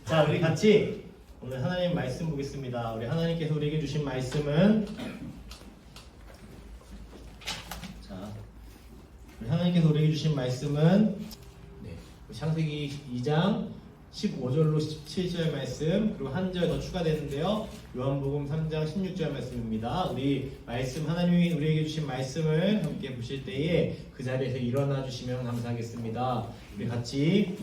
자, 우리 같이 오늘 하나님 말씀 보겠습니다. 우리 하나님께서 우리에게 주신 말씀은 우리 하나님께서 우리에게 주신 말씀은 창세기 2장 15절로 17절 말씀, 그리고 한 절 더 추가되는데요. 요한복음 3장 16절 말씀입니다. 우리 말씀, 하나님이 우리에게 주신 말씀을 함께 보실 때에 그 자리에서 일어나 주시면 감사하겠습니다. 우리 같이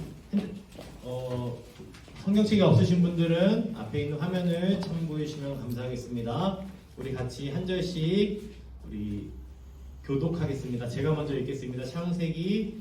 성경책이 없으신 분들은 앞에 있는 화면을 참고해 주시면 감사하겠습니다. 우리 같이 한 절씩 우리 교독하겠습니다. 제가 먼저 읽겠습니다. 창세기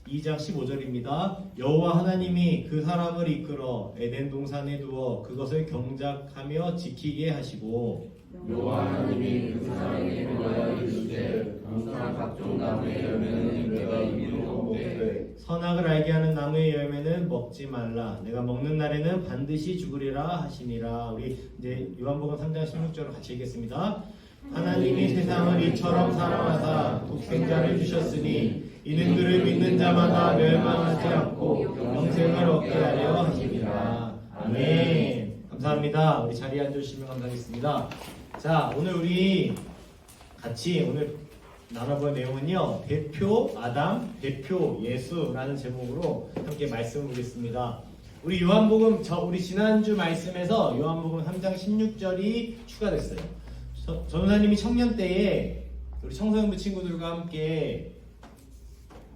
2장 15절입니다. 여호와 하나님이 그 사람을 이끌어 에덴 동산에 두어 그것을 경작하며 지키게 하시고, 여호와 하나님이 그 사람에게 명하여 이르시되 동산 각종 나무의 열매는 내가 입으로 먹되 선악을 알게 하는 나무의 열매는 먹지 말라. 내가 먹는 날에는 반드시 죽으리라 하시니라. 우리 이제 요한복음 3장 16절을 같이 읽겠습니다. 하나님이 세상을 이처럼 사랑하사 독생자를 주셨으니 이는 그를 믿는 자마다 멸망하지 않고 영생을 얻게 하려 하심이라. 아멘. 감사합니다. 우리 자리에 앉으시면 감사하겠습니다. 자, 오늘 우리 같이 오늘 나눠볼 내용은요, 대표 아담, 대표 예수라는 제목으로 함께 말씀을 보겠습니다. 우리 요한복음, 우리 지난주 말씀에서 요한복음 3장 16절이 추가됐어요. 전도사님이 청년 때에 우리 청소년부 친구들과 함께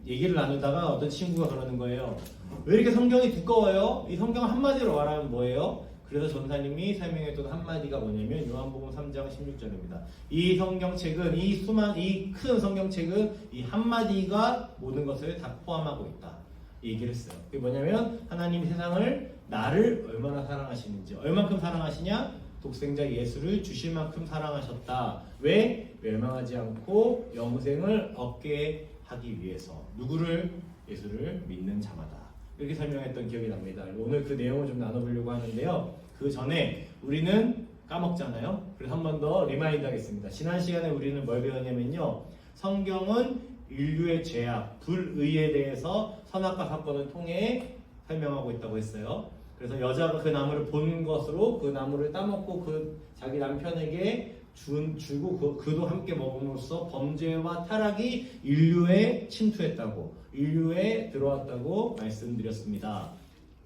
얘기를 나누다가 어떤 친구가 그러는 거예요. 왜 이렇게 성경이 두꺼워요? 이 성경 한마디로 말하면 뭐예요? 그래서 전사님이 설명했던 한마디가 뭐냐면 요한복음 3장 16절입니다. 이 성경책은, 이 큰 성경책은 이 한마디가 모든 것을 다 포함하고 있다. 얘기를 했어요. 그게 뭐냐면 하나님이 세상을, 나를 얼마나 사랑하시는지, 얼만큼 사랑하시냐? 독생자 예수를 주실 만큼 사랑하셨다. 왜? 멸망하지 않고 영생을 얻게 하기 위해서. 누구를? 예수를 믿는 자마다. 이렇게 설명했던 기억이 납니다. 오늘 그 내용을 좀 나눠보려고 하는데요. 그 전에 우리는 까먹잖아요. 그래서 한 번 더 리마인드 하겠습니다. 지난 시간에 우리는 뭘 배웠냐면요, 성경은 인류의 죄악, 불의에 대해서 선악과 사건을 통해 설명하고 있다고 했어요. 그래서 여자가 그 나무를 본 것으로 그 나무를 따먹고 그 자기 남편에게 주고 그도 함께 먹음으로써 범죄와 타락이 인류에 침투했다고, 인류에 들어왔다고 말씀드렸습니다.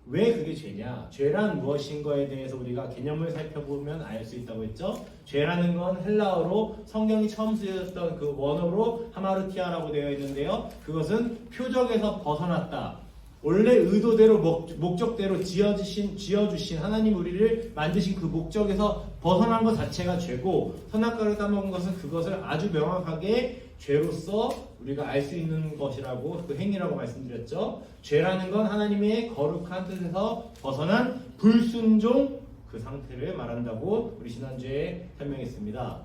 왜 그게 죄냐? 죄란 무엇인 거에 대해서 우리가 개념을 살펴보면 알 수 있다고 했죠. 죄라는 건 헬라어로 성경이 처음 쓰였던 그 원어로 하마르티아라고 되어 있는데요. 그것은 표적에서 벗어났다. 원래 의도대로 목적대로 지어주신 하나님 우리를 만드신 그 목적에서 벗어난 것 자체가 죄고, 선악과를 따먹은 것은 그것을 아주 명확하게 죄로서 우리가 알 수 있는 것이라고, 그 행위라고 말씀드렸죠. 죄라는 건 하나님의 거룩한 뜻에서 벗어난 불순종, 그 상태를 말한다고 우리 지난주에 설명했습니다.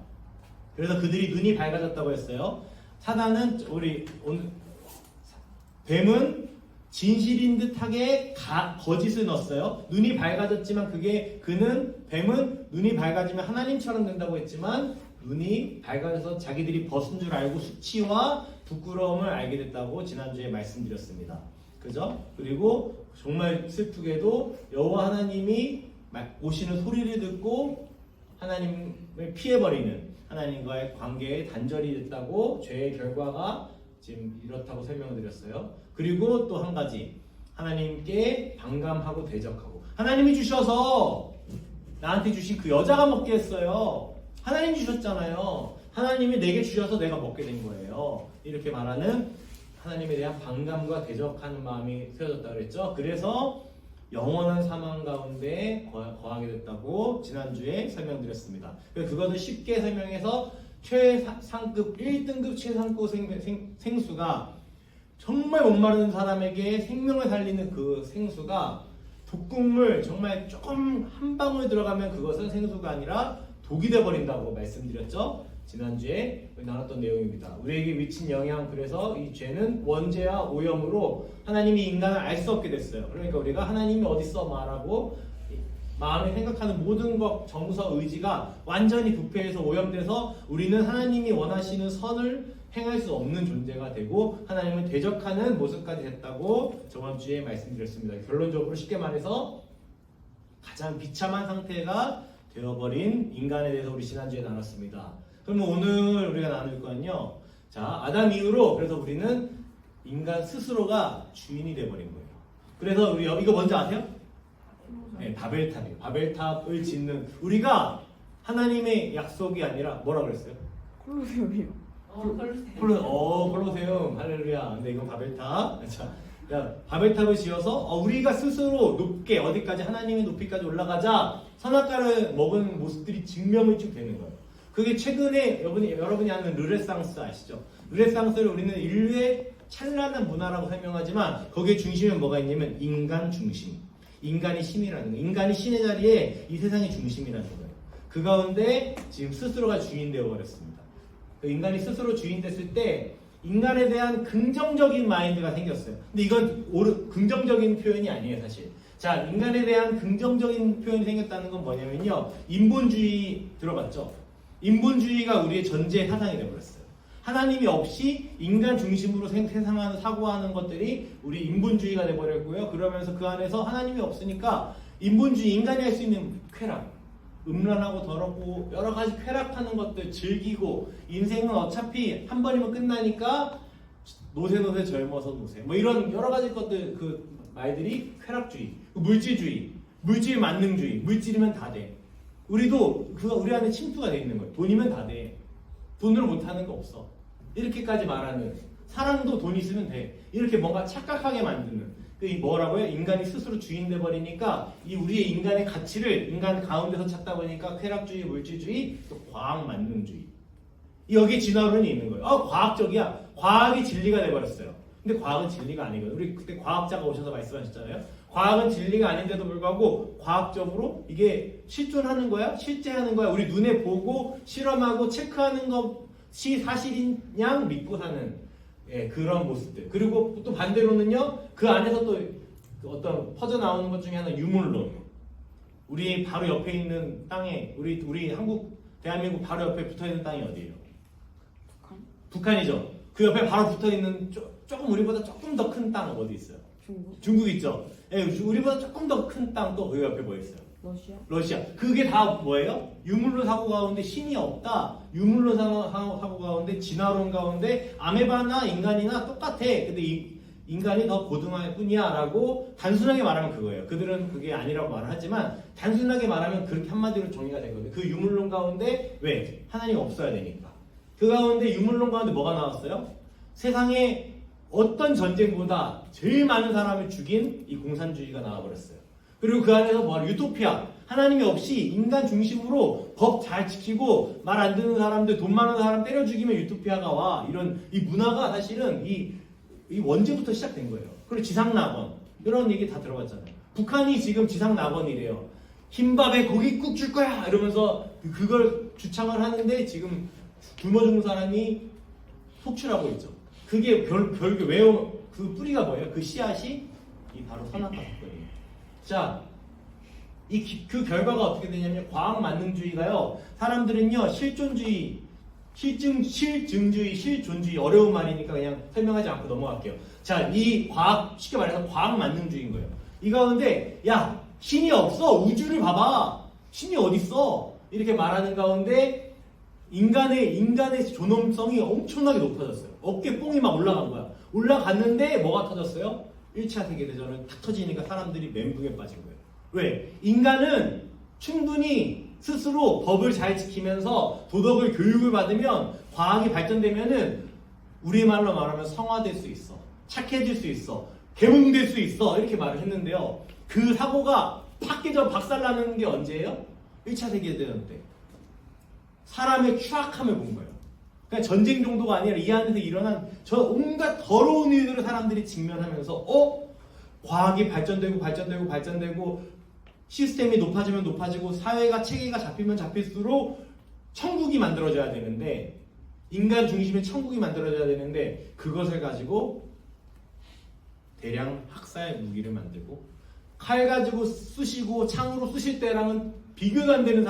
그래서 그들이 눈이 밝아졌다고 했어요. 사단은 뱀은 진실인 듯하게 거짓을 넣었어요. 눈이 밝아졌지만 뱀은 눈이 밝아지면 하나님처럼 된다고 했지만, 눈이 밝아져서 자기들이 벗은 줄 알고 수치와 부끄러움을 알게 됐다고 지난주에 말씀드렸습니다. 그죠? 그리고 정말 슬프게도 여호와 하나님이 오시는 소리를 듣고 하나님을 피해버리는, 하나님과의 관계에 단절이 됐다고, 죄의 결과가 지금 이렇다고 설명을 드렸어요. 그리고 또 한 가지, 하나님께 반감하고 대적하고, 하나님이 주셔서 나한테 주신 그 여자가 먹게 했어요. 하나님 주셨잖아요. 하나님이 내게 주셔서 내가 먹게 된 거예요. 이렇게 말하는 하나님에 대한 반감과 대적하는 마음이 세워졌다고 그랬죠. 그래서 영원한 사망 가운데 거하게 됐다고 지난주에 설명드렸습니다. 그것을 쉽게 설명해서 최상급 1등급 최상급 생수가, 정말 목마른 사람에게 생명을 살리는 그 생수가, 독극물 정말 조금 한 방울 들어가면 그것은 생수가 아니라 독이 되어버린다고 말씀드렸죠. 지난주에 나눴던 내용입니다. 우리에게 미친 영향, 그래서 이 죄는 원죄와 오염으로 하나님이 인간을 알 수 없게 됐어요. 그러니까 우리가 하나님이 어딨어 말하고 마음에 생각하는 모든 것, 정서, 의지가 완전히 부패해서 오염돼서 우리는 하나님이 원하시는 선을 행할 수 없는 존재가 되고 하나님을 대적하는 모습까지 됐다고 저번 주에 말씀드렸습니다. 결론적으로 쉽게 말해서 가장 비참한 상태가 되어버린 인간에 대해서 우리 지난주에 나눴습니다. 그러면 오늘 우리가 나눌 거는요. 자, 아담 이후로 그래서 우리는 인간 스스로가 주인이 되어버린 거예요. 그래서 우리 이거 뭔지 아세요? 네, 바벨탑이에요. 바벨탑을 짓는 우리가 하나님의 약속이 아니라 뭐라 그랬어요? 콜로세움이요. 콜로세움 할렐루야. 근데 이건 바벨탑. 자, 바벨탑을 지어서 우리가 스스로 높게 어디까지 하나님의 높이까지 올라가자 선악과를 먹은 모습들이 증명이 쭉 되는 거예요. 그게 최근에 여러분이 아는 르네상스 아시죠? 르네상스를 우리는 인류의 찬란한 문화라고 설명하지만 거기에 중심에 뭐가 있냐면 인간 중심. 인간이 신이라는 거예요. 인간이 신의 자리에 이 세상의 중심이라는 거예요. 그 가운데 지금 스스로가 주인 되어 버렸습니다. 인간이 스스로 주인 됐을 때 인간에 대한 긍정적인 마인드가 생겼어요. 근데 이건 긍정적인 표현이 아니에요, 사실. 자, 인간에 대한 긍정적인 표현이 생겼다는 건 뭐냐면요. 인본주의 들어봤죠? 인본주의가 우리의 전제 사상이 되어버렸어요. 하나님이 없이 인간 중심으로 세상하는 사고하는 것들이 우리 인본주의가 되어버렸고요. 그러면서 그 안에서 하나님이 없으니까 인본주의, 인간이 할 수 있는 쾌락, 음란하고 더럽고 여러 가지 쾌락하는 것들 즐기고 인생은 어차피 한 번이면 끝나니까 노세 젊어서 노세 뭐 이런 여러 가지 것들 그 말들이 쾌락주의, 물질주의, 물질 만능주의, 물질이면 다 돼. 우리도 그거 우리 안에 침투가 돼 있는 거예요. 돈이면 다 돼. 돈으로 못하는 거 없어. 이렇게까지 말하는 사람도 돈 있으면 돼. 이렇게 뭔가 착각하게 만드는 이 뭐라고요? 인간이 스스로 주인 돼 버리니까 이 우리의 인간의 가치를 인간 가운데서 찾다 보니까 쾌락주의, 물질주의, 또 과학 만능주의. 여기 진화론이 있는 거예요. 과학적이야. 과학이 진리가 돼 버렸어요. 근데 과학은 진리가 아니거든요. 우리 그때 과학자가 오셔서 말씀하셨잖아요. 과학은 진리가 아닌데도 불구하고 과학적으로 이게 실존하는 거야? 실제하는 거야? 우리 눈에 보고 실험하고 체크하는 것이 사실인 양 믿고 사는 그런 모습들. 그리고 또 반대로는요, 그 안에서 또 어떤 퍼져나오는 것 중에 하나 유물론. 우리 바로 옆에 있는 땅에, 우리 한국, 대한민국 바로 옆에 붙어 있는 땅이 어디예요? 북한이죠. 그 옆에 바로 붙어 있는 조금 우리보다 조금 더 큰 땅 어디 있어요? 중국 있죠. 우리보다 조금 더 큰 땅 또 그 옆에 뭐 있어요? 러시아. 그게 다 뭐예요? 유물론 사고 가운데 신이 없다. 유물론 사고 가운데 진화론 가운데 아메바나 인간이나 똑같아. 근데 이 인간이 더 고등할 뿐이야라고 단순하게 말하면 그거예요. 그들은 그게 아니라고 말을 하지만 단순하게 말하면 그렇게 한마디로 정의가 되거든요. 그 유물론 가운데 왜? 하나님이 없어야 되니까. 그 가운데 유물론 가운데 뭐가 나왔어요? 세상에 어떤 전쟁보다 제일 많은 사람을 죽인 이 공산주의가 나와버렸어요. 그리고 그 안에서 뭐하러 유토피아, 하나님이 없이 인간 중심으로 법 잘 지키고 말 안 듣는 사람들, 돈 많은 사람 때려 죽이면 유토피아가 와. 이런 이 문화가 사실은 이 원죄부터 시작된 거예요. 그리고 지상낙원 이런 얘기 다 들어봤잖아요. 북한이 지금 지상낙원이래요. 흰밥에 고깃국 줄 거야 이러면서 그걸 주창을 하는데 지금 굶어 죽는 사람이 속출하고 있죠. 그게 별게 왜요? 그 뿌리가 뭐예요? 그 씨앗이 이 바로 선악과 사건이에요. 자, 그 결과가 어떻게 되냐면 과학 만능주의가요. 사람들은요 실존주의, 실증주의, 실존주의 어려운 말이니까 그냥 설명하지 않고 넘어갈게요. 자, 이 과학 쉽게 말해서 과학 만능주의인 거예요. 이 가운데 야 신이 없어 우주를 봐봐 신이 어디 있어 이렇게 말하는 가운데 인간의 존엄성이 엄청나게 높아졌어요. 어깨 뽕이 막 올라간 거야. 올라갔는데 뭐가 터졌어요? 1차 세계대전은 탁 터지니까 사람들이 멘붕에 빠진 거예요. 왜? 인간은 충분히 스스로 법을 잘 지키면서 도덕을 교육을 받으면 과학이 발전되면은 우리말로 말하면 성화될 수 있어. 착해질 수 있어. 계몽될 수 있어. 이렇게 말을 했는데요. 그 사고가 팍 깨져 박살나는 게 언제예요? 1차 세계대전 때. 사람의 추악함을 본 거예요. 그러니까 전쟁 정도가 아니라 이 안에서 일어난 저 온갖 더러운 일들을 사람들이 직면하면서 과학이 발전되고 시스템이 높아지면 높아지고 사회가 체계가 잡히면 잡힐수록 천국이 만들어져야 되는데 인간 중심의 천국이 만들어져야 되는데 그것을 가지고 대량 학살 무기를 만들고 칼 가지고 쑤시고 창으로 쑤실 때랑은 비교가 안 되는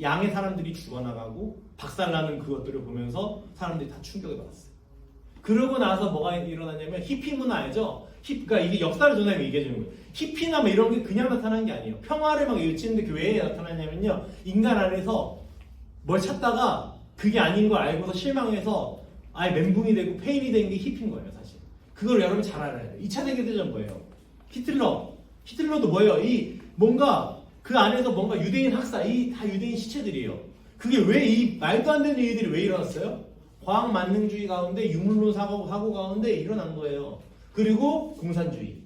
양의 사람들이 죽어나가고 박살나는 그것들을 보면서 사람들이 다 충격을 받았어요. 그러고 나서 뭐가 일어나냐면 히피 문화 알죠? 그러니까 이게 역사를 전하면 얘기해 주는 거예요. 히피나 뭐 이런 게 그냥 나타나는 게 아니에요. 평화를 막 일치는데 그 왜 나타나냐면요. 인간 안에서 뭘 찾다가 그게 아닌 걸 알고서 실망해서 아예 멘붕이 되고 페인이 된 게 히피인 거예요, 사실. 그걸 여러분 잘 알아야 돼요. 2차 세계대전 뭐예요? 히틀러도 뭐예요? 이 뭔가 그 안에서 뭔가 유대인 학사, 이 다 유대인 시체들이에요. 그게 왜 이 말도 안 되는 일들이 왜 일어났어요? 과학 만능주의 가운데 유물론 사고 가운데 일어난 거예요. 그리고 공산주의.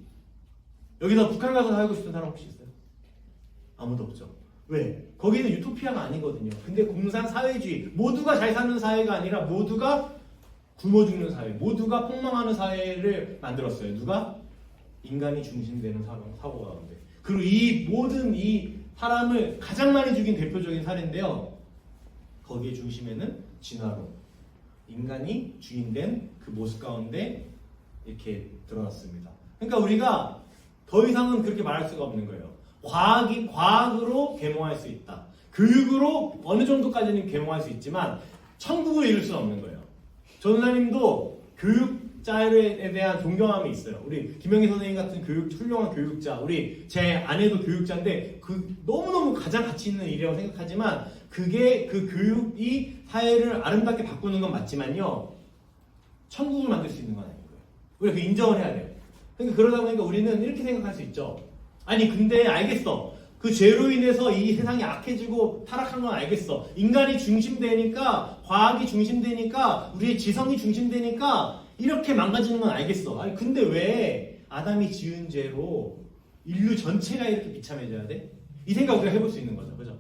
여기서 북한 가서 살고 싶은 사람 혹시 있어요? 아무도 없죠. 왜? 거기는 유토피아가 아니거든요. 근데 공산 사회주의, 모두가 잘 사는 사회가 아니라 모두가 굶어 죽는 사회, 모두가 폭망하는 사회를 만들었어요. 누가? 인간이 중심되는 사고 가운데. 그리고 이 모든 이 사람을 가장 많이 죽인 대표적인 사례인데요. 거기에 중심에는 진화론. 인간이 주인된 그 모습 가운데 이렇게 드러났습니다. 그러니까 우리가 더 이상은 그렇게 말할 수가 없는 거예요. 과학으로 계몽할 수 있다. 교육으로 어느 정도까지는 계몽할 수 있지만 천국을 이룰 수는 없는 거예요. 전사님도 교육자에 대한 존경함이 있어요. 우리 김영희 선생님 같은 훌륭한 교육자, 우리 제 아내도 교육자인데 그 너무너무 가장 가치 있는 일이라고 생각하지만 그게 그 교육이 사회를 아름답게 바꾸는 건 맞지만요. 천국을 만들 수 있는 건 아닌 거예요. 우리가 그 인정을 해야 돼요. 그러니까 그러다 보니까 우리는 이렇게 생각할 수 있죠. 아니 근데 알겠어. 그 죄로 인해서 이 세상이 악해지고 타락한 건 알겠어. 인간이 중심되니까, 과학이 중심되니까, 우리의 지성이 중심되니까 이렇게 망가지는 건 알겠어. 아니 근데 왜 아담이 지은 죄로 인류 전체가 이렇게 비참해져야 돼? 이 생각 우리가 해볼 수 있는 거죠. 그죠?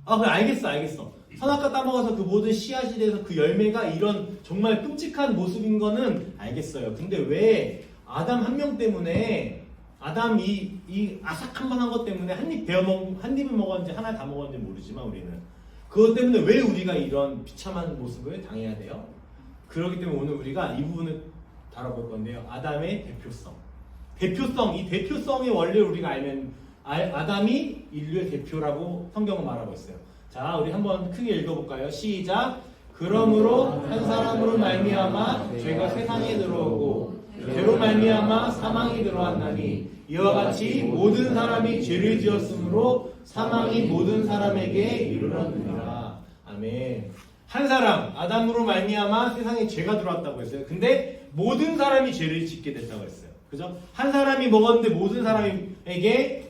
아 그래 알겠어. 선악과 따먹어서 그 모든 씨앗이 돼서 그 열매가 이런 정말 끔찍한 모습인 거는 알겠어요. 근데 왜 아담 한 명 때문에 아담 이 아삭한만한 것 때문에 한 입을 먹었는지 하나 다 먹었는지 모르지만 우리는 그것 때문에 왜 우리가 이런 비참한 모습을 당해야 돼요? 그렇기 때문에 오늘 우리가 이 부분을 다뤄볼 건데요. 아담의 대표성, 이 대표성의 원리를 우리가 알면 아담이 인류의 대표라고 성경은 말하고 있어요. 자, 우리 한번 크게 읽어볼까요? 시작. 그러므로 한 사람으로 말미암아 죄가 세상에 들어오고 죄로 말미암아 사망이 들어왔나니 이와 같이 모든 사람이 죄를 지었으므로 사망이 모든 사람에게 이르렀느니라. 아멘. 한 사람 아담으로 말미암아 세상에 죄가 들어왔다고 했어요. 근데 모든 사람이 죄를 짓게 됐다고 했어요. 그죠? 한 사람이 먹었는데 모든 사람에게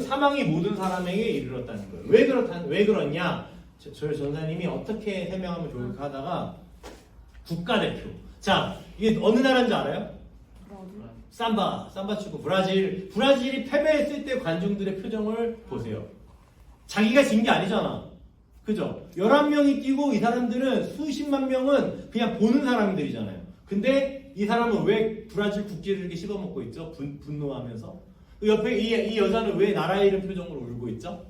사망이 모든 사람에게 이르렀다는 거예요. 왜 그렇냐? 저희 전사님이 어떻게 해명하면 좋을까 하다가 국가대표. 자, 이게 어느 나라인지 알아요? 삼바 축구 브라질이 패배했을 때 관중들의 표정을 보세요. 자기가 진 게 아니잖아. 그죠? 11명이 뛰고 이 사람들은 수십만 명은 그냥 보는 사람들이잖아요. 근데 이 사람은 왜 브라질 국기를 이렇게 씹어먹고 있죠? 분노하면서. 그 옆에 이 여자는 왜 나라 잃은 표정으로 울고 있죠?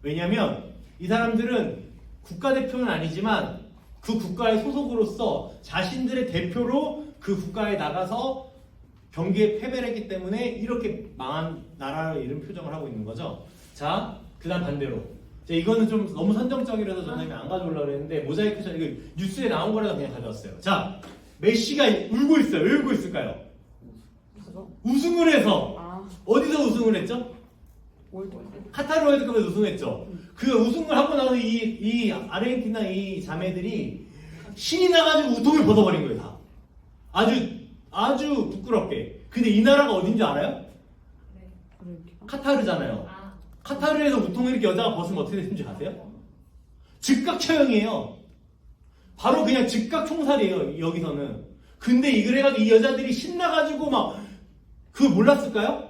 왜냐면 이 사람들은 국가대표는 아니지만 그 국가의 소속으로서 자신들의 대표로 그 국가에 나가서 경기에 패배를 했기 때문에 이렇게 망한 나라를 잃은 표정을 하고 있는 거죠. 자, 그 다음 반대로. 자, 이거는 좀 너무 선정적이라서 저는 안 가져오려고 했는데 모자이크 전 이거 뉴스에 나온 거라서 그냥 가져왔어요. 자, 메시가 울고 있어요. 왜 울고 있을까요? 우승을 해서. 어디서 우승을 했죠? 카타르 월드컵에서 우승했죠. 그 우승을 하고 나서 이 아르헨티나 이 자매들이 신이 나가지고 우통을 벗어버린 거예요. 다. 아주 부끄럽게. 근데 이 나라가 어딘지 알아요? 카타르잖아요. 카타르에서 우통을 이렇게 여자가 벗으면 어떻게 되는지 아세요? 즉각 처형이에요. 바로 그냥 즉각 총살이에요. 여기서는. 근데 그래가지고 이 여자들이 신나가지고 막 그거 몰랐을까요?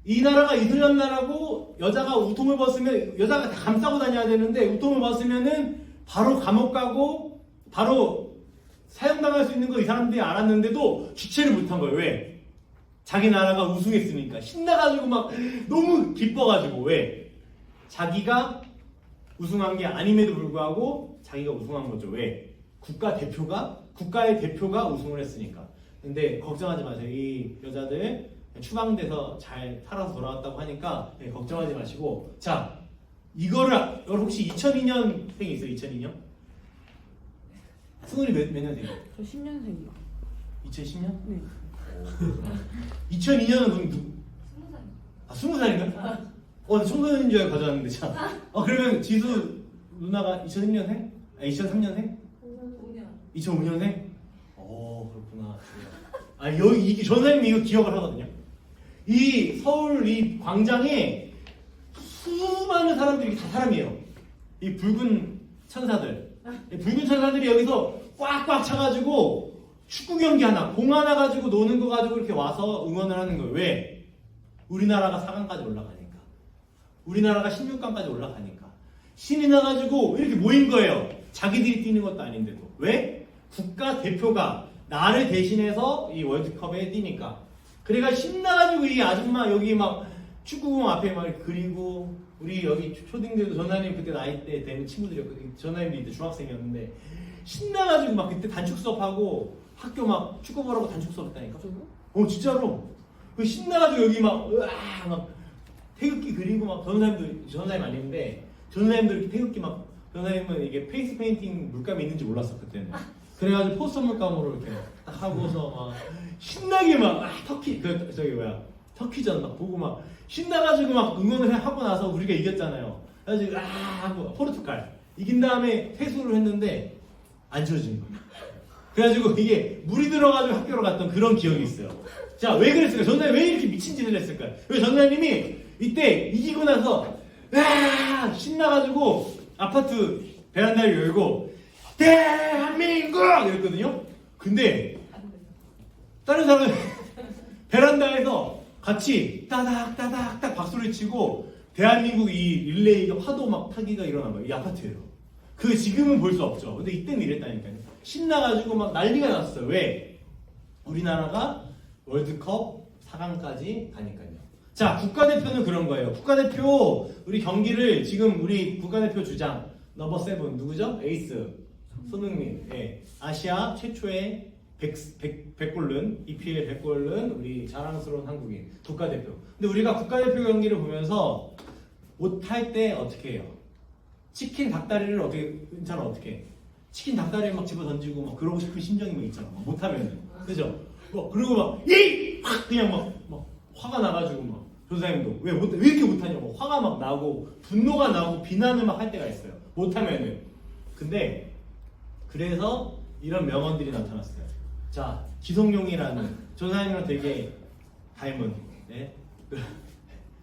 이 나라가 이슬람 나라고 여자가 우통을 벗으면 여자가 다 감싸고 다녀야 되는데 우통을 벗으면은 바로 감옥 가고 바로 사형당할 수 있는 거 이 사람들이 알았는데도 주체를 못한 거예요. 왜? 자기 나라가 우승했으니까 신나가지고 막 너무 기뻐가지고. 왜? 자기가 우승한 게 아님에도 불구하고 자기가 우승한 거죠. 왜? 국가의 대표가 우승을 했으니까. 근데 걱정하지 마세요. 이 여자들 추방돼서 잘 살아서 돌아왔다고 하니까 걱정하지 마시고. 자, 이거를 여러분 혹시 2002년생이 있어요? 2002년? 승훈이 몇 년생이에요? 저 10년생이요. 2010년? 네. 2002년은 그럼 누구? 20살. 20살인가? 청소년인 줄 알고 가져왔는데 참. 그러면 지수 누나가 2001년 생? 2003년 생? 5년. 2005년생? 그렇구나. 여기 이게 전사님이 이거 기억을 하거든요. 이 서울 이 광장에 수많은 사람들이 다 사람이에요. 이 붉은 천사들. 이 붉은 천사들이 여기서 꽉꽉 차가지고 축구 경기 하나, 공 하나 가지고 노는 거 가지고 이렇게 와서 응원을 하는 거예요. 왜? 우리나라가 4강까지 올라가니까. 우리나라가 16강까지 올라가니까. 신이 나가지고 이렇게 모인 거예요. 자기들이 뛰는 것도 아닌데도. 왜? 국가 대표가 나를 대신해서 이 월드컵에 뛰니까. 그래가 신나가지고 이 아줌마 여기 막 축구공 앞에 막 그리고 우리 여기 초딩들도 전사님 그때 나이 때 되는 친구들이었거든요. 전사님도 이때 중학생이었는데 신나가지고 막 그때 단축 수업하고 학교 막 축구 보라고 단축 수업했다니까. 진짜로. 그 신나가지고 여기 막 으아 막 태극기 그리고 막 전사님 아닌데 전사님들 이렇게 태극기 막 전사님은 이게 페이스 페인팅 물감이 있는지 몰랐어 그때는. 그래가지고 포스터 물감으로 이렇게 딱 하고서 막 신나게 막 터키 터키전 막 보고 막 신나가지고 막 응원을 하고 나서 우리가 이겼잖아요. 그래가지고 하고 포르투갈 이긴 다음에 퇴수를 했는데 안 지워진 거예요. 그래가지고 이게 물이 들어가지고 학교로 갔던 그런 기억이 있어요. 자, 왜 그랬을까요? 전사님 왜 이렇게 미친 짓을 했을까요? 왜 전사님이 이때 이기고 나서 신나가지고 아파트 베란다를 열고 대한민국 이랬거든요. 근데 다른 사람은 베란다에서 같이 따닥따닥딱 박수를 치고 대한민국 이 릴레이가 파도 막 타기가 일어난 거예요. 이 아파트에서. 그 지금은 볼 수 없죠. 근데 이때는 이랬다니까요. 신나가지고 막 난리가 났어요. 왜? 우리나라가 월드컵 4강까지 가니까요. 자, 국가대표는 그런 거예요. 국가대표 우리 경기를 지금 우리 국가대표 주장 넘버 7 누구죠? 에이스 손흥민. 예. 아시아 최초의 100골 넣은 EPL 100골 넣은 우리 자랑스러운 한국인 국가대표. 근데 우리가 국가대표 경기를 보면서 못할 때 어떻게 해요? 치킨 닭다리를 어떻게 해? 치킨 닭다리를 막 집어 던지고 막 그러고 싶은 심정이 막 있잖아. 못하면은. 그죠? 그리고 막 그냥 막 화가 나가지고 막 조사님도 왜 이렇게 못하냐고 화가 막 나고 분노가 나고 비난을 막 할 때가 있어요. 못하면은. 근데 그래서 이런 명언들이 나타났어요. 자, 기성용이라는 조사님이랑 되게 닮은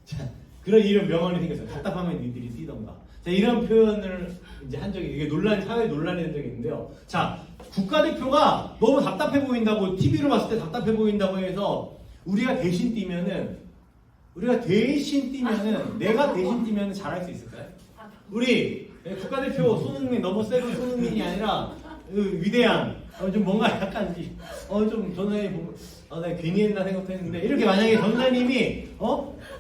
자, 그런 이런 명언이 생겼어요. 답답하면 니들이 뛰던가. 자, 이런 표현을 이제 한 적이 이게 사회 논란이 된 적이 있는데요. 자, 국가대표가 너무 답답해 보인다고 TV로 봤을 때 답답해 보인다고 해서 우리가 대신 뛰면은 내가 대신 뛰면은 잘할 수 있을까요? 우리 국가대표 손흥민 넘버 7 손흥민이 아니라 위대한 좀 뭔가 약간 좀 전화에 보면 내가 괜히 했나 생각했는데 이렇게 만약에 전사님이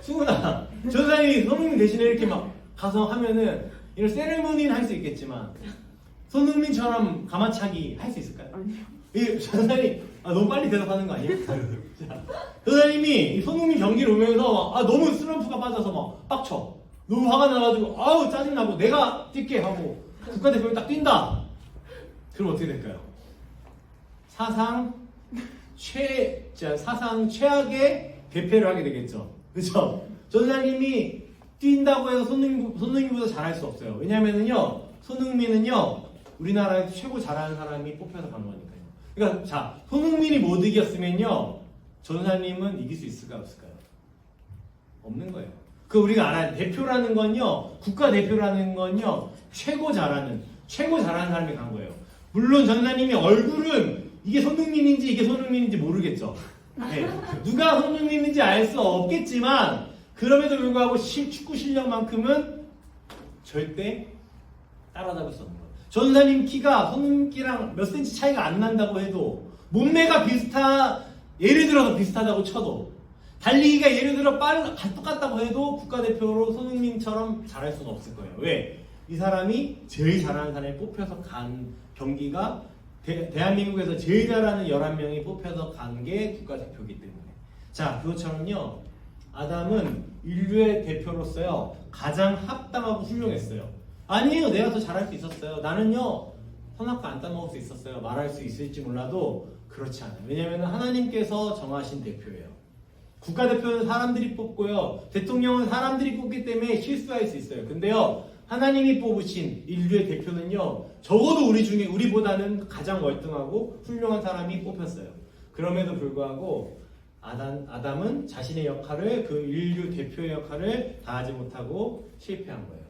승훈아 전사님이 손흥민 대신에 이렇게 막 가서 하면은 이런 세레모니는 할 수 있겠지만 손흥민처럼 가마차기 할 수 있을까요? 아니요. 전사님 너무 빨리 대답하는 거 아니에요? 전사님이 손흥민 경기를 오면서 너무 슬럼프가 빠져서 막 빡쳐 너무 화가 나가지고 짜증나고 내가 뛸게 하고 국가대표를 딱 뛴다. 그럼 어떻게 될까요? 사상 최악의 대패를 하게 되겠죠. 그렇죠? 전사님이 뛴다고 해서 손흥민보다 잘할 수 없어요. 왜냐면은요, 손흥민은요, 우리나라에서 최고 잘하는 사람이 뽑혀서 간 거니까요. 그러니까, 자, 손흥민이 못 이겼으면요, 전사님은 이길 수 있을까요? 없을까요? 없는 거예요. 우리가 알아야 돼. 대표라는 건요, 국가대표라는 건요, 최고 잘하는 사람이 간 거예요. 물론 전사님이 얼굴은 이게 손흥민인지 모르겠죠. 네. 누가 손흥민인지 알 수 없겠지만, 그럼에도 불구하고 축구 실력만큼은 절대 따라잡을 수 없는 거예요. 전사님 키가 손흥민 키랑 몇 센치 차이가 안 난다고 해도 몸매가 예를 들어서 비슷하다고 쳐도 달리기가 예를 들어 똑같다고 해도 국가대표로 손흥민처럼 잘할 수는 없을 거예요. 왜? 이 사람이 제일 잘하는 사람이 뽑혀서 간 경기가 대한민국에서 제일 잘하는 11명이 뽑혀서 간 게 국가대표이기 때문에. 자, 그것처럼요. 아담은 인류의 대표로서요. 가장 합당하고 훌륭했어요. 아니에요. 내가 더 잘할 수 있었어요. 나는요. 선악과 안 따먹을 수 있었어요. 말할 수 있을지 몰라도 그렇지 않아요. 왜냐하면 하나님께서 정하신 대표예요. 국가대표는 사람들이 뽑고요. 대통령은 사람들이 뽑기 때문에 실수할 수 있어요. 근데요, 하나님이 뽑으신 인류의 대표는요, 적어도 우리 중에 우리보다는 가장 월등하고 훌륭한 사람이 뽑혔어요. 그럼에도 불구하고 아담은 자신의 역할을, 그 인류 대표의 역할을 다하지 못하고 실패한 거예요.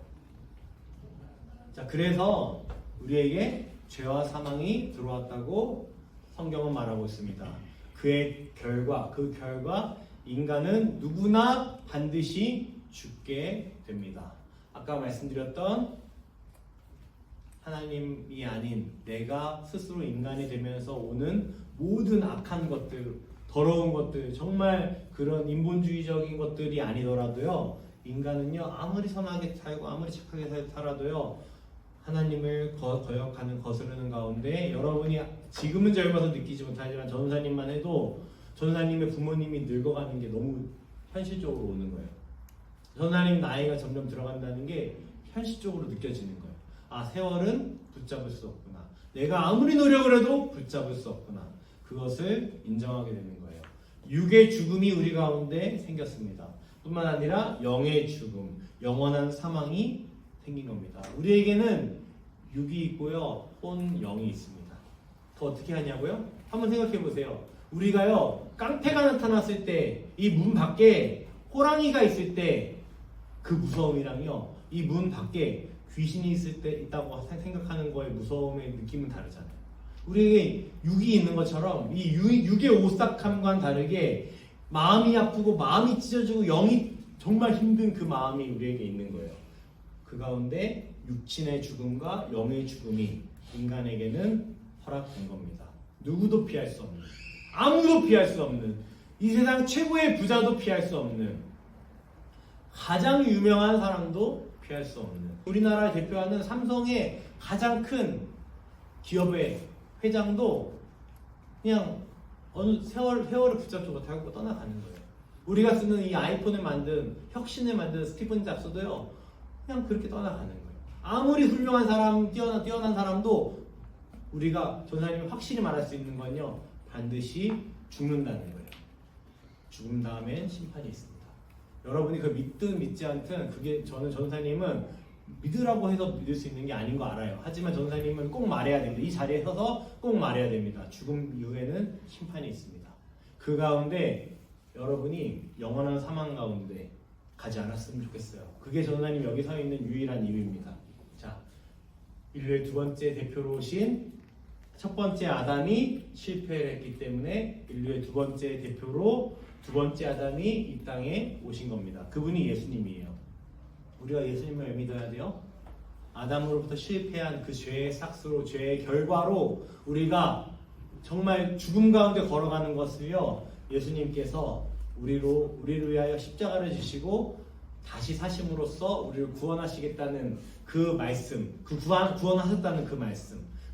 자, 그래서 우리에게 죄와 사망이 들어왔다고 성경은 말하고 있습니다. 그 결과 인간은 누구나 반드시 죽게 됩니다. 아까 말씀드렸던 하나님이 아닌 내가 스스로 인간이 되면서 오는 모든 악한 것들, 더러운 것들, 정말 그런 인본주의적인 것들이 아니더라도요, 인간은요, 아무리 선하게 살고 아무리 착하게 살아도요, 하나님을 거역하는, 거스르는 가운데 여러분이 지금은 젊어서 느끼지 못하지만 전사님만 해도 전사님의 부모님이 늙어가는 게 너무 현실적으로 오는 거예요. 전사님 나이가 점점 들어간다는 게 현실적으로 느껴지는 거예요. 아, 세월은 붙잡을 수 없구나. 내가 아무리 노력을 해도 붙잡을 수 없구나. 그것을 인정하게 되는 거예요. 육의 죽음이 우리 가운데 생겼습니다. 뿐만 아니라 영의 죽음, 영원한 사망이 생긴 겁니다. 우리에게는 육이 있고요, 혼 영이 있습니다. 더 어떻게 하냐고요? 한번 생각해 보세요. 우리가요, 깡패가 나타났을 때, 이 문 밖에 호랑이가 있을 때 그 무서움이랑요, 이 문 밖에 귀신이 있을 때 있다고 생각하는 거의 무서움의 느낌은 다르잖아요. 우리에게 육이 있는 것처럼 이 육의 오싹함과는 다르게 마음이 아프고 마음이 찢어지고 영이 정말 힘든 그 마음이 우리에게 있는 거예요. 그 가운데 육신의 죽음과 영의 죽음이 인간에게는 허락된 겁니다. 누구도 피할 수 없는, 아무도 피할 수 없는, 이 세상 최고의 부자도 피할 수 없는, 가장 유명한 사람도 피할 수 없는, 우리나라를 대표하는 삼성의 가장 큰 기업의 회장도 그냥 어느 세월을 붙잡지 못하고 떠나가는 거예요. 우리가 쓰는 이 아이폰을 만든, 혁신을 만든 스티븐 잡스도요, 그냥 그렇게 떠나가는 거예요. 아무리 훌륭한 사람, 뛰어난 사람도 우리가 전사님이 확실히 말할 수 있는 건요, 반드시 죽는다는 거예요. 죽음 다음엔 심판이 있습니다. 여러분이 그 믿든 믿지 않든 그게 저는 전사님은 믿으라고 해서 믿을 수 있는 게 아닌 거 알아요. 하지만 전사님은 꼭 말해야 됩니다. 이 자리에 서서 꼭 말해야 됩니다. 죽음 이후에는 심판이 있습니다. 그 가운데 여러분이 영원한 사망 가운데 가지 않았으면 좋겠어요. 그게 전사님 여기 서 있는 유일한 이유입니다. 자, 인류의 두 번째 대표로 오신 첫 번째 아담이 실패를 했기 때문에 인류의 두 번째 대표로 두 번째 아담이 이 땅에 오신 겁니다. 그분이 예수님이에요. 우리가 예수님을 왜 믿어야 돼요? 아담으로부터 실패한 그 죄의 삭스로, 죄의 결과로 우리가 정말 죽음 가운데 걸어가는 것을요, 예수님께서 우리를 위하여 십자가를 지시고 다시 사심으로써 우리를 구원하시겠다는 그 말씀, 구원하셨다는 그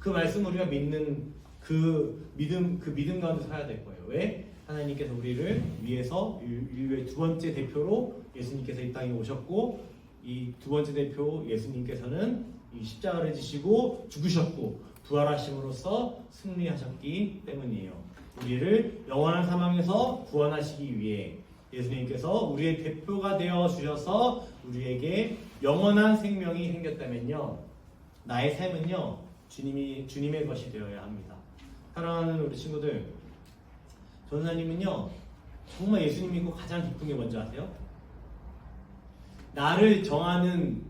말씀 우리가 믿는 그 믿음 가운데 살아야 될 거예요. 왜? 하나님께서 우리를 위해서 인류의 두 번째 대표로 예수님께서 이 땅에 오셨고, 이 두 번째 대표 예수님께서는 이 십자가를 지시고 죽으셨고 부활하심으로써 승리하셨기 때문이에요. 우리를 영원한 사망에서 구원하시기 위해 예수님께서 우리의 대표가 되어 주셔서 우리에게 영원한 생명이 생겼다면요, 나의 삶은요, 주님의 것이 되어야 합니다. 사랑하는 우리 친구들, 전사님은요, 정말 예수님 믿고 가장 기쁜 게 뭔지 아세요? 나를 정하는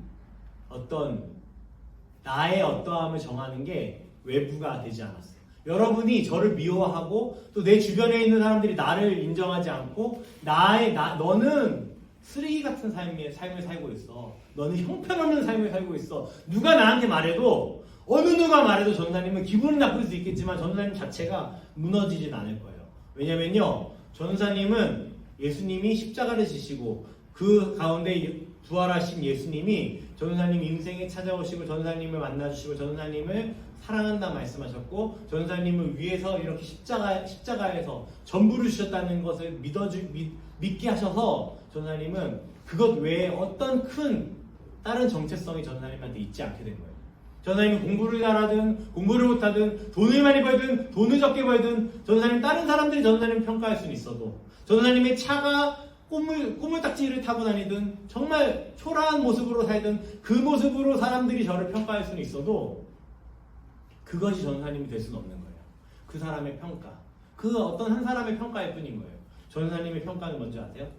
나의 어떠함을 정하는 게 외부가 되지 않았어요. 여러분이 저를 미워하고 또 내 주변에 있는 사람들이 나를 인정하지 않고 너는 쓰레기 같은 삶을 살고 있어. 너는 형편없는 삶을 살고 있어. 누가 나한테 말해도, 어느 누가 말해도 전사님은 기분은 나쁠 수 있겠지만 전사님 자체가 무너지진 않을 거예요. 왜냐면요, 전사님은 예수님이 십자가를 지시고 그 가운데 부활하신 예수님이 전사님 인생에 찾아오시고 전사님을 만나주시고 전사님을 사랑한다 말씀하셨고, 전사님을 위해서 이렇게 십자가에서 전부를 주셨다는 것을 믿게 하셔서 전사님은 그것 외에 어떤 큰 다른 정체성이 전사님한테 있지 않게 된 거예요. 전사님이 공부를 잘하든 공부를 못하든 돈을 많이 벌든 돈을 적게 벌든 전사님 다른 사람들이 전사님 평가할 수는 있어도 전사님의 차가 꼬물딱지를 타고 다니든 정말 초라한 모습으로 살든 그 모습으로 사람들이 저를 평가할 수는 있어도 그것이 전사님이 될 수는 없는 거예요. 그 사람의 평가, 그 어떤 한 사람의 평가일 뿐인 거예요. 전사님의 평가는 뭔지 아세요?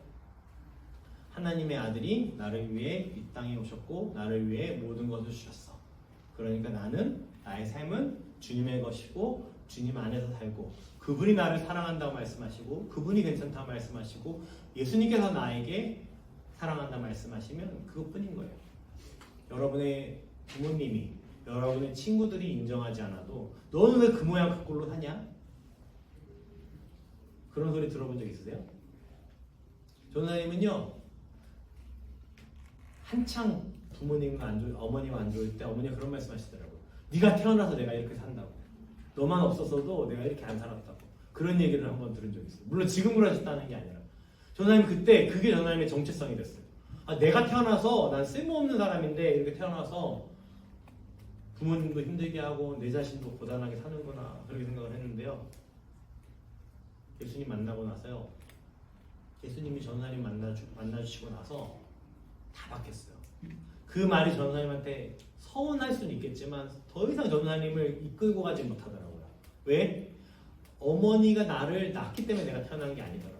하나님의 아들이 나를 위해 이 땅에 오셨고 나를 위해 모든 것을 주셨어. 그러니까 나는 나의 삶은 주님의 것이고 주님 안에서 살고 그분이 나를 사랑한다고 말씀하시고 그분이 괜찮다고 말씀하시고 예수님께서 나에게 사랑한다고 말씀하시면 그것뿐인 거예요. 여러분의 부모님이 여러분의 친구들이 인정하지 않아도 너는 왜 그 모양 그 꼴로 사냐? 그런 소리 들어본 적 있으세요? 전사님은요 한창 어머니가 안 좋을 때 어머니가 그런 말씀 하시더라고요. 네가 태어나서 내가 이렇게 산다고. 너만 없었어도 내가 이렇게 안 살았다고. 그런 얘기를 한번 들은 적이 있어요. 물론 지금으로 하셨다는 게 아니라 전사님 그때 그게 전사님의 정체성이 됐어요. 아, 내가 태어나서 난 쓸모없는 사람인데 이렇게 태어나서 부모님도 힘들게 하고 내 자신도 고단하게 사는구나 그렇게 생각을 했는데요. 예수님 만나고 나서요. 예수님이 전사님 만나주시고 나서 다 바뀌었어요. 그 말이 전사님한테 서운할 수는 있겠지만 더 이상 전사님을 이끌고 가지 못하더라고요. 왜? 어머니가 나를 낳기 때문에 내가 태어난 게 아니더라고요.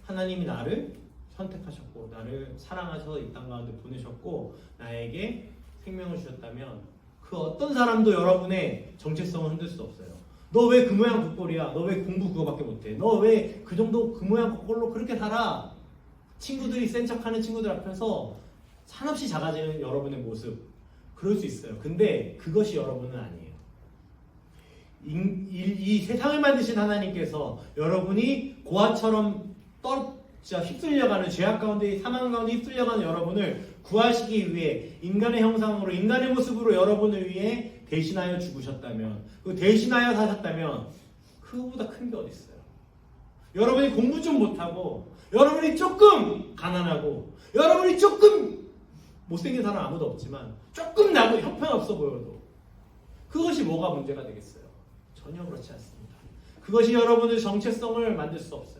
하나님이 나를 선택하셨고 나를 사랑하셔서 이 땅 가운데 보내셨고 나에게 생명을 주셨다면 그 어떤 사람도 여러분의 정체성을 흔들 수 없어요. 너 왜 그 모양 그 꼴이야? 너 왜 공부 그거밖에 못해? 너 왜 그 정도 그 모양 그 꼴로 그렇게 살아? 친구들이 센 척하는 친구들 앞에서 한없이 작아지는 여러분의 모습 그럴 수 있어요. 근데 그것이 여러분은 아니에요. 이 세상을 만드신 하나님께서 여러분이 고아처럼 진짜 휩쓸려가는 죄악 가운데 사망 가운데 휩쓸려가는 여러분을 구하시기 위해 인간의 형상으로 인간의 모습으로 여러분을 위해 대신하여 죽으셨다면 그 대신하여 사셨다면 그거보다 큰 게 어디 있어요. 여러분이 공부 좀 못하고 여러분이 조금 가난하고 여러분이 조금 못생긴 사람 아무도 없지만 조금 나도 형편없어 보여도 그것이 뭐가 문제가 되겠어요? 전혀 그렇지 않습니다. 그것이 여러분의 정체성을 만들 수 없어요.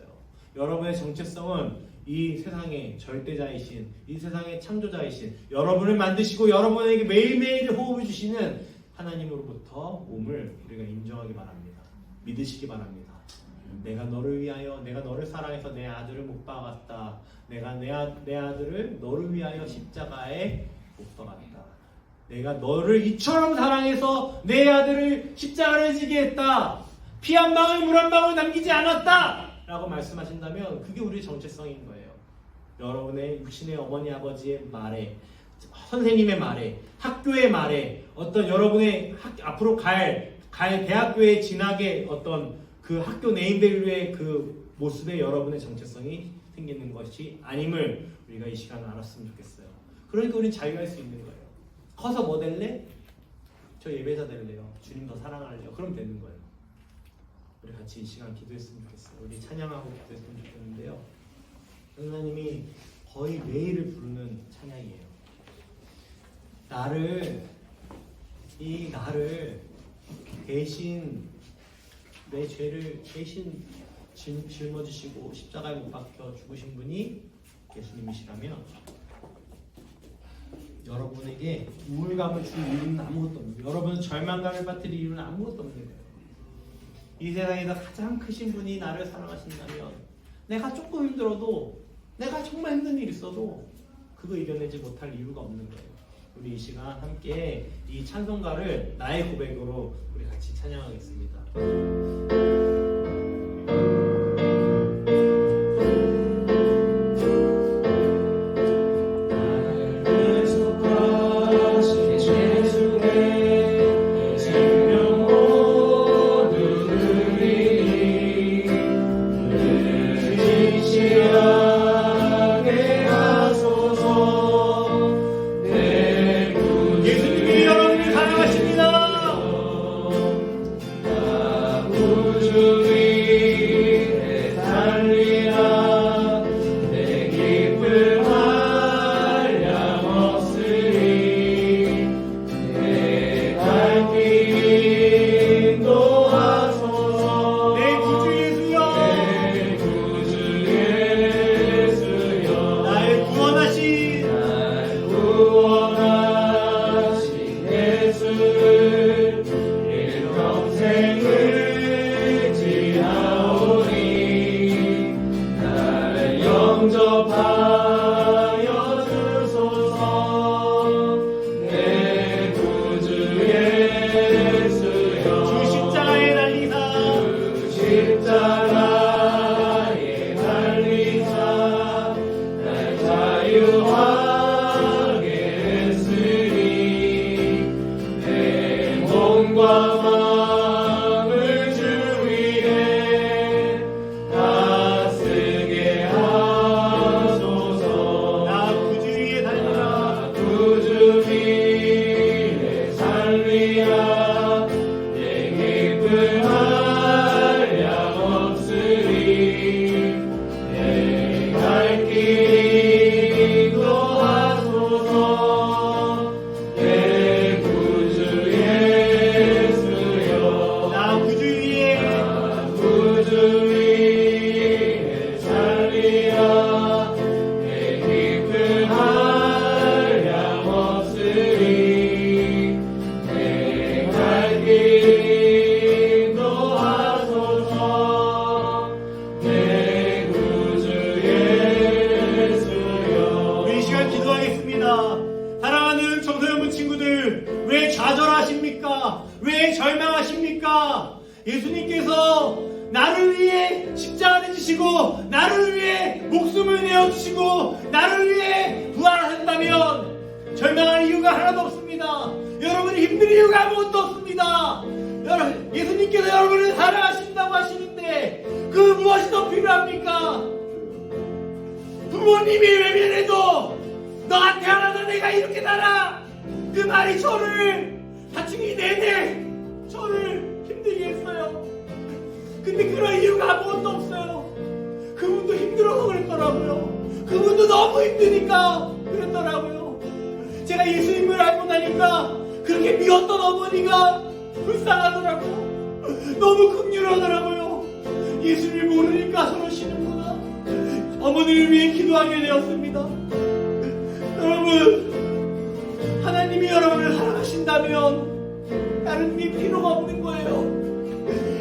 여러분의 정체성은 이 세상의 절대자이신 이 세상의 창조자이신 여러분을 만드시고 여러분에게 매일매일 호흡을 주시는 하나님으로부터 몸을 우리가 인정하기 바랍니다. 믿으시기 바랍니다. 내가 너를 위하여 내가 너를 사랑해서 내 아들을 못 박았다. 내가 내 아들을 너를 위하여 십자가에 못 박았다. 내가 너를 이처럼 사랑해서 내 아들을 십자가를 지게 했다. 피 한 방울 물 한 방울 남기지 않았다. 라고 말씀하신다면 그게 우리의 정체성인 거예요. 여러분의 육신의 어머니 아버지의 말에 선생님의 말에 학교의 말에 어떤 여러분의 앞으로 갈 대학교에 진학의 어떤 그 학교 네임밸류의 그 모습에 여러분의 정체성이 생기는 것이 아님을 우리가 이 시간에 알았으면 좋겠어요. 그러니까 우리는 자유할 수 있는 거예요. 커서 뭐 될래? 저 예배자 될래요. 주님 더 사랑할래요. 그럼 되는 거예요. 우리 같이 이 시간 기도했으면 좋겠어요. 우리 찬양하고 기도했으면 좋겠는데요. 하나님이 거의 매일을 부르는 찬양이에요. 나를 대신 내 죄를 대신 짊어지시고 십자가에 못 박혀 죽으신 분이 예수님이시라면 여러분에게 우울감을 줄 이유는 아무것도 없는 거예요. 여러분은 절망감을 빠뜨릴 이유는 아무것도 없는 거예요. 이 세상에서 가장 크신 분이 나를 사랑하신다면 내가 조금 힘들어도 내가 정말 힘든 일이 있어도 그거 이겨내지 못할 이유가 없는 거예요. 우리 이 시간 함께 이 찬송가를 나의 고백으로 우리 같이 찬양하겠습니다. 예수님이 여러분을 사랑하십니다. 거주하게 했으니 내 몸과 마음을 주 위에 다스게 하소서. 나 구주 위에 달리라. 구주 위에 살리라. 내 기쁨 한량없으리. 내 갈 길 인도하소서. 내 구주 예수여. 나 구주 위에 구주 위에 살리라. 내 기쁨 한량없으리. 내 갈 길 인도하소서. 내 구주 예수여. 우리 이 시간 기도하겠습니다. 사랑하는 청소년부 친구들, 왜 좌절하십니까? 왜 절망하십니까? 예수님께서 나를 위해 십자가를 지시고 나를 위해 목숨을 내어주시고 나를 위해 부활한다면 절망할 이유가 하나도 없습니다. 여러분이 힘든 이유가 아무것도 없습니다. 예수님께서 여러분을 사랑하신다고 하시는데 그 무엇이 더 필요합니까? 부모님이 외면해도 너가 태어나서 내가 이렇게 살아, 그 말이 저를 사춘기 내내 저를 힘들게 했어요. 근데 그런 이유가 아무것도 없어요. 그분도 힘들어서 그랬더라고요. 그분도 너무 힘드니까 그랬더라고요. 제가 예수님을 알고 나니까 그렇게 미웠던 어머니가 불쌍하더라고요. 너무 긍휼하더라고요. 예수를 모르니까 저러시는구나. 어머니를 위해 기도하게 되었습니다. 여러분, 하나님이 여러분을 사랑하신다면 다른 게 필요가 없는 거예요.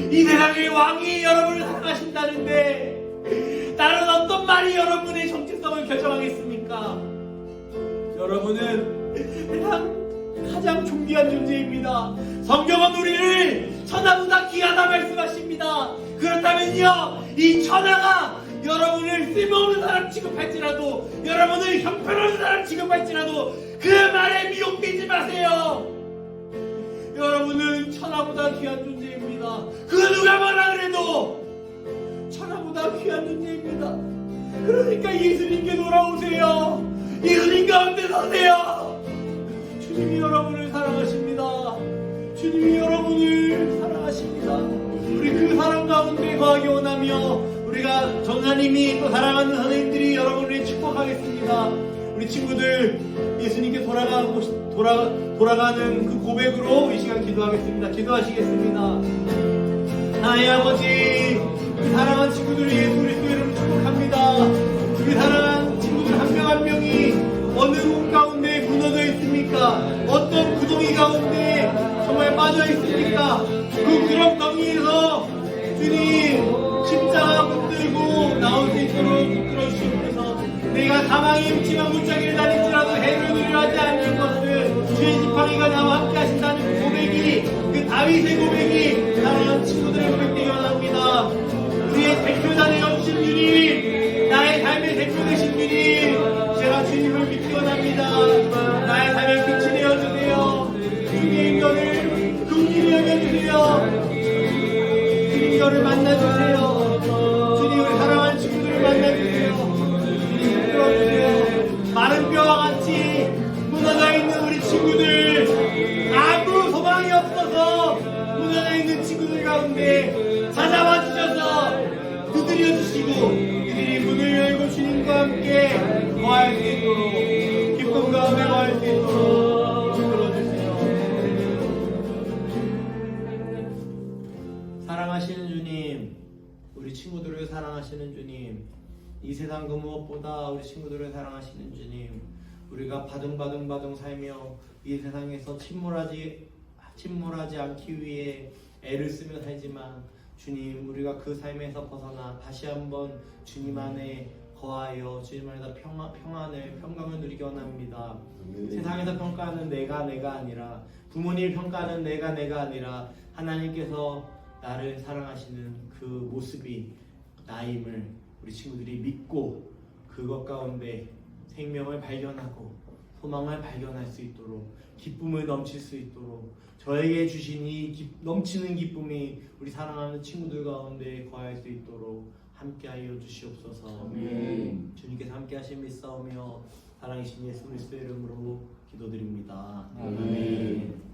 이 세상의 왕이 여러분을 사랑하신다는데 다른 어떤 말이 여러분의 정체성을 결정하겠습니까? 여러분은 세상 가장 존귀한 존재입니다. 성경은 우리를 천하보다 귀하다 말씀하십니다. 그렇다면요, 이 천하가 여러분을 쓸모없는 사람 취급할지라도, 여러분을 형편없는 사람 취급할지라도 그 말에 미혹되지 마세요. 여러분은 천하보다 귀한 존재입니다. 그 누가 뭐라 그래도 천하보다 귀한 존재입니다. 그러니까 예수님께 돌아오세요. 예수님 가운데 서세요. 주님이 여러분을 사랑하십니다. 주님이 여러분을 사랑하십니다. 우리 그 사랑 가운데 거하기 원하며 우리가 전사님이 또 사랑하는 선생님들이 여러분을 축복하겠습니다. 우리 친구들 예수님께 돌아가는 그 고백으로 이 시간 기도하겠습니다. 기도하시겠습니다. 하나님 아버지, 우리 사랑하는 친구들 예수 그리스도 이름 축복합니다. 우리 사랑하는 친구들 한 명 한 명이 어느 곳 가운데 무너져 있습니까? 어떤 구덩이 가운데 정말 빠져 있습니까? 그 구렁텅이에서 주님 십자가 붙들고 나올 수 있도록 붙들어 주시옵소서. 내가 사망의 묻지만 문짝이를 다닐지라도 해를 두려워하지 않는 것은 주의 지팡이가 나와 함께 하신다는 그 고백이, 그 다윗의 고백이 사랑하는 친구들의 고백되기 원합니다. 우리의 대표자 되어주신 주님, 나의 삶의 대표 되신 주님, 제가 주님을 믿기 원합니다. 나의 삶의 빛이 되어주세요. 주님 저를 긍휼히 여겨주세요. 주님 저를 만나주세요. 주님 우리 사랑하는 친구들을 만나주세요. 주님 들어주세요. 마른 뼈와 같이 무너져 있는 우리 친구들, 아무 소망이 없어서 무너져 있는 친구들 가운데 찾아와 주셔서 두드려 주시고 그들이 문을 열고 주님과 함께 거할 수 있도록, 기쁨 가운데 거할 수 있도록 불러주세요. 사랑하시는 주님, 우리 친구들을 사랑하시는 주님, 이 세상 그 무엇보다 우리 친구들을 사랑하시는 주님, 우리가 바둥바둥 살며 이 세상에서 침몰하지 않기 위해 애를 쓰며 살지만 주님, 우리가 그 삶에서 벗어나 다시 한번 주님 안에 거하여 주님 안에서 평강을 누리기 원합니다. 세상에서 평가하는 내가 아니라, 부모님이 평가하는 내가 아니라 하나님께서 나를 사랑하시는 그 모습이 나임을 우리 친구들이 믿고 그것 가운데 생명을 발견하고 소망을 발견할 수 있도록 기쁨을 넘칠 수 있도록 저에게 주신 이 넘치는 기쁨이 우리 사랑하는 친구들 가운데 거할 수 있도록 함께하여 주시옵소서. 아멘. 주님께서 함께하심 믿사오며 사랑이신 예수 그리스도의 이름으로 기도드립니다. 아멘.